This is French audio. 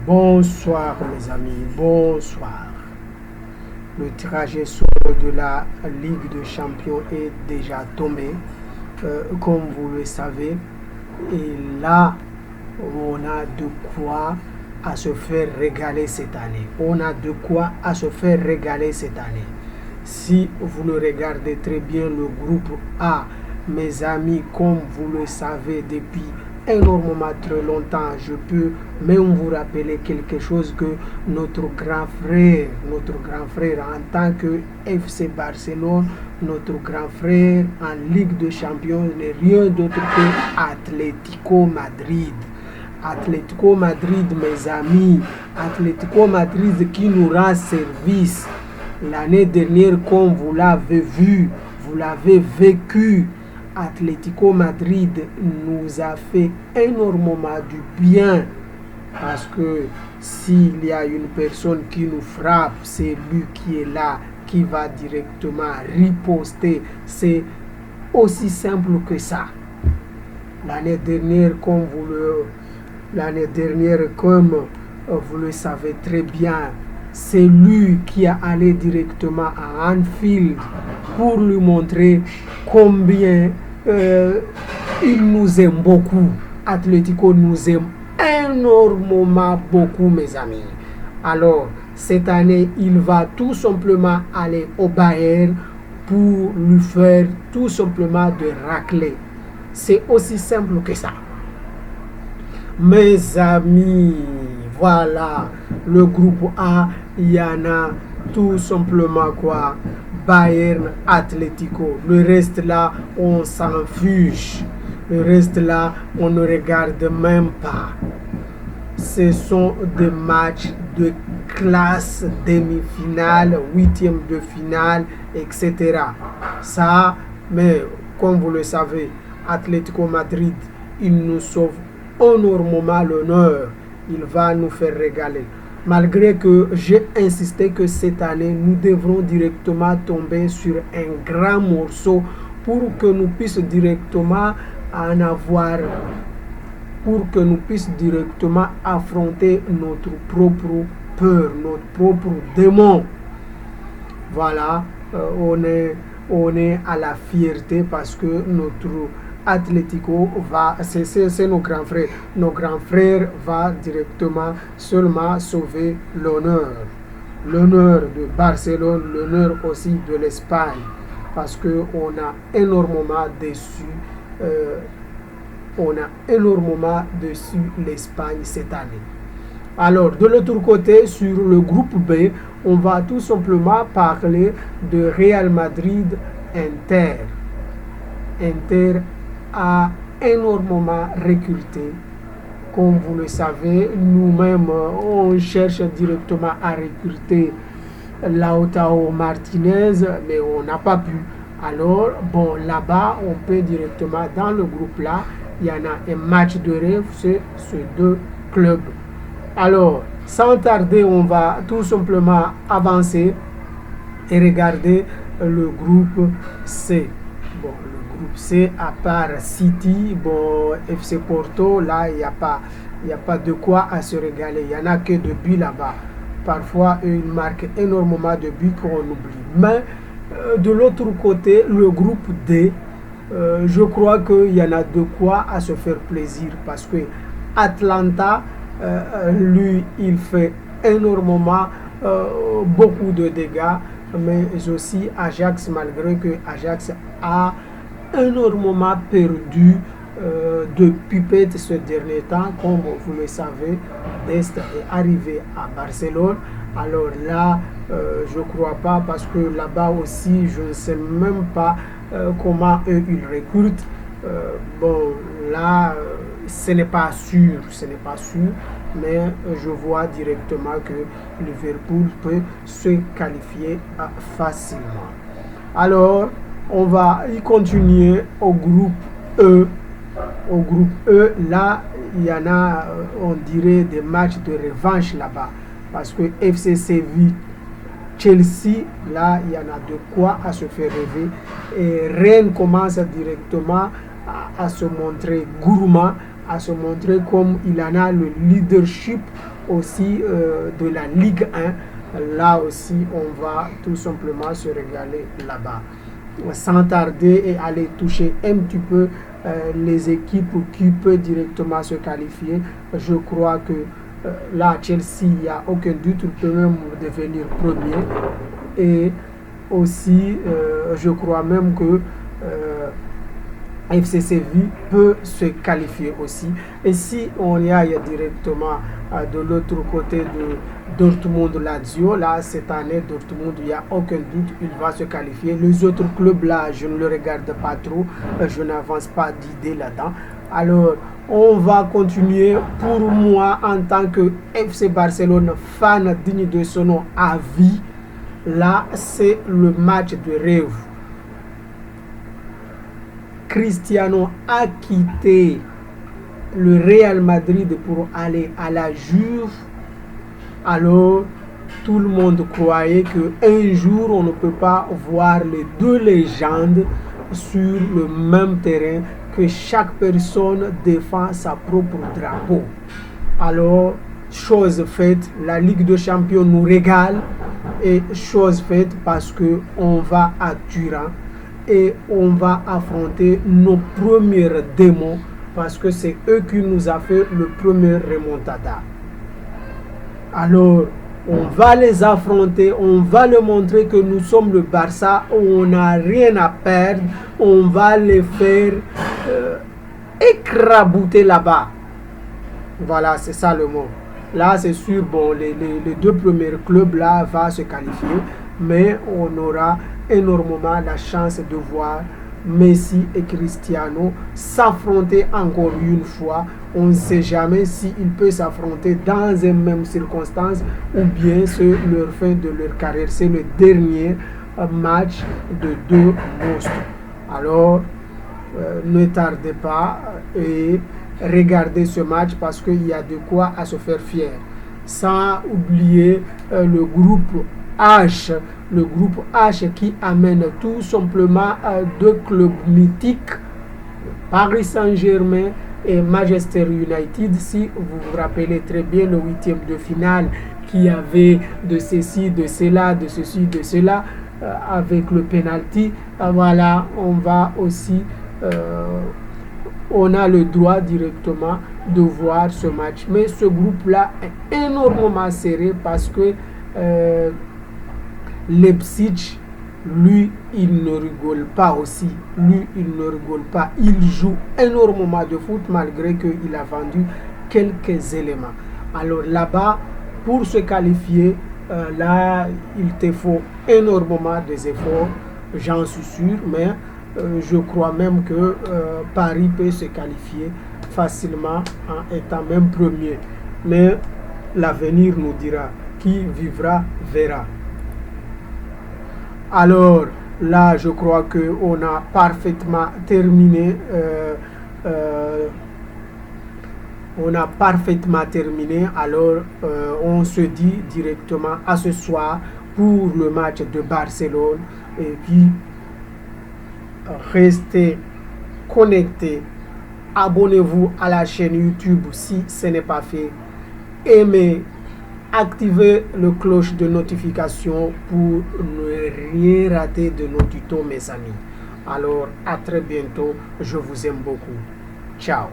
Bonsoir mes amis, bonsoir. Le tirage au sort de la Ligue des Champions est déjà tombé, comme vous le savez. Et là, on a de quoi à se faire régaler cette année. On a de quoi à se faire régaler cette année. Si vous le regardez très bien, le groupe A, mes amis, comme vous le savez depuis énormément très longtemps, je peux même vous rappeler quelque chose que notre grand frère en tant que FC Barcelone, notre grand frère en Ligue des Champions n'est rien d'autre que Atlético Madrid. Atlético Madrid, mes amis, Atlético Madrid qui nous rend service. L'année dernière, comme vous l'avez vu, vous l'avez vécu, Atlético Madrid nous a fait énormément du bien parce que s'il y a une personne qui nous frappe, c'est lui qui est là, qui va directement riposter. C'est aussi simple que ça. L'année dernière, comme vous le savez très bien, c'est lui qui est allé directement à Anfield pour lui montrer combien il nous aime beaucoup. Atlético nous aime énormément beaucoup, mes amis. Alors, cette année, il va tout simplement aller au Bayern pour lui faire tout simplement de racler. C'est aussi simple que ça. Mes amis, voilà, le groupe A, il y en a tout simplement quoi? Bayern, Atlético. Le reste là, on s'en fiche. Le reste là, on ne regarde même pas. Ce sont des matchs de classe, demi-finale, huitième de finale, etc. Ça, mais comme vous le savez, Atlético Madrid, il nous sauve énormément l'honneur. Il va nous faire régaler. Malgré que j'ai insisté que cette année, nous devrons directement tomber sur un grand morceau pour que nous puissions directement en avoir, pour que nous puissions directement affronter notre propre peur, notre propre démon. Voilà, on est à la fierté parce que notre Atlético va, c'est nos grands frères. Nos grands frères va directement seulement sauver l'honneur. L'honneur de Barcelone, l'honneur aussi de l'Espagne. Parce qu'on a énormément déçu. On a énormément déçu l'Espagne cette année. Alors, de l'autre côté, sur le groupe B, on va tout simplement parler de Real Madrid-Inter. Inter a énormément recruté. Comme vous le savez, nous-mêmes, on cherche directement à recruter Lautaro Martinez, mais on n'a pas pu. Alors, bon, là-bas, on peut directement, dans le groupe-là, il y en a un match de rêve, c'est ces deux clubs. Alors, sans tarder, on va tout simplement avancer et regarder le groupe C. Bon, le groupe C, à part City, bon, FC Porto, là, il n'y a pas de quoi à se régaler. Il n'y en a que de buts là-bas. Parfois, ils marquent énormément de buts qu'on oublie. Mais, de l'autre côté, le groupe D, je crois qu'il y en a de quoi à se faire plaisir parce que Atlanta, lui, il fait énormément, beaucoup de dégâts, mais aussi Ajax, malgré que Ajax a énormément perdu de Pipette ce dernier temps, comme vous le savez. Dest est arrivé à Barcelone. Alors là, je ne crois pas parce que là-bas aussi, je ne sais même pas comment eux ils recrutent. Bon, là, ce n'est pas sûr, mais je vois directement que Liverpool peut se qualifier facilement. Alors, on va y continuer au groupe E. Au groupe E, là, il y en a, on dirait, des matchs de revanche là-bas. Parce que FC Séville, Chelsea, là, il y en a de quoi à se faire rêver. Et Rennes commence directement à se montrer gourmand, à se montrer comme il en a le leadership aussi de la Ligue 1. Là aussi, on va tout simplement se régaler là-bas. Sans tarder et aller toucher un petit peu les équipes qui peuvent directement se qualifier. Je crois que là, Chelsea, il n'y a aucun doute, il peut même devenir premier. Et aussi, je crois même que FC Séville peut se qualifier aussi. Et si on y aille directement de l'autre côté de Dortmund-Lazio, là, cette année, Dortmund, il n'y a aucun doute, il va se qualifier. Les autres clubs, là, je ne le regarde pas trop, je n'avance pas d'idée là-dedans. Alors, on va continuer. Pour moi, en tant que FC Barcelone, fan digne de son nom à vie, là, c'est le match de rêve. Cristiano a quitté le Real Madrid pour aller à la Juve. Alors, tout le monde croyait qu'un jour, on ne peut pas voir les deux légendes sur le même terrain, que chaque personne défend sa propre drapeau. Alors, chose faite, la Ligue des Champions nous régale, et chose faite parce qu'on va à Turin et on va affronter nos premiers démons, parce que c'est eux qui nous ont fait le premier remontada. Alors, on va les affronter, on va leur montrer que nous sommes le Barça, on n'a rien à perdre, on va les faire écrabouter là-bas. Voilà, c'est ça le mot. Là, c'est sûr, bon, les deux premiers clubs là vont se qualifier, mais on aura énormément la chance de voir Messi et Cristiano s'affronter encore une fois. On ne sait jamais s'ils peuvent s'affronter dans les mêmes circonstances ou bien c'est leur fin de leur carrière. C'est le dernier match de deux monstres. Alors, ne tardez pas et regardez ce match parce qu'il y a de quoi à se faire fier. Sans oublier le groupe H, le groupe H qui amène tout simplement deux clubs mythiques, Paris Saint-Germain et Manchester United. Si vous vous rappelez très bien le huitième de finale qui avait de ceci, de cela, de ceci, de cela, avec le penalty, voilà, on va aussi on a le droit directement de voir ce match. Mais ce groupe-là est énormément serré parce que Leipzig, lui, il ne rigole pas aussi. Lui, il ne rigole pas. Il joue énormément de foot malgré qu'il a vendu quelques éléments. Alors là-bas, pour se qualifier, là, il te faut énormément des efforts, j'en suis sûr, mais je crois même que Paris peut se qualifier facilement en étant même premier. Mais l'avenir nous dira. Qui vivra, verra. Alors là, je crois qu'on a parfaitement terminé. On a parfaitement terminé. Alors, on se dit directement à ce soir pour le match de Barcelone. Et puis, restez connectés. Abonnez-vous à la chaîne YouTube si ce n'est pas fait. Aimez, activez le cloche de notification pour ne rien rater de nos tutos, mes amis. Alors, à très bientôt. Je vous aime beaucoup. Ciao.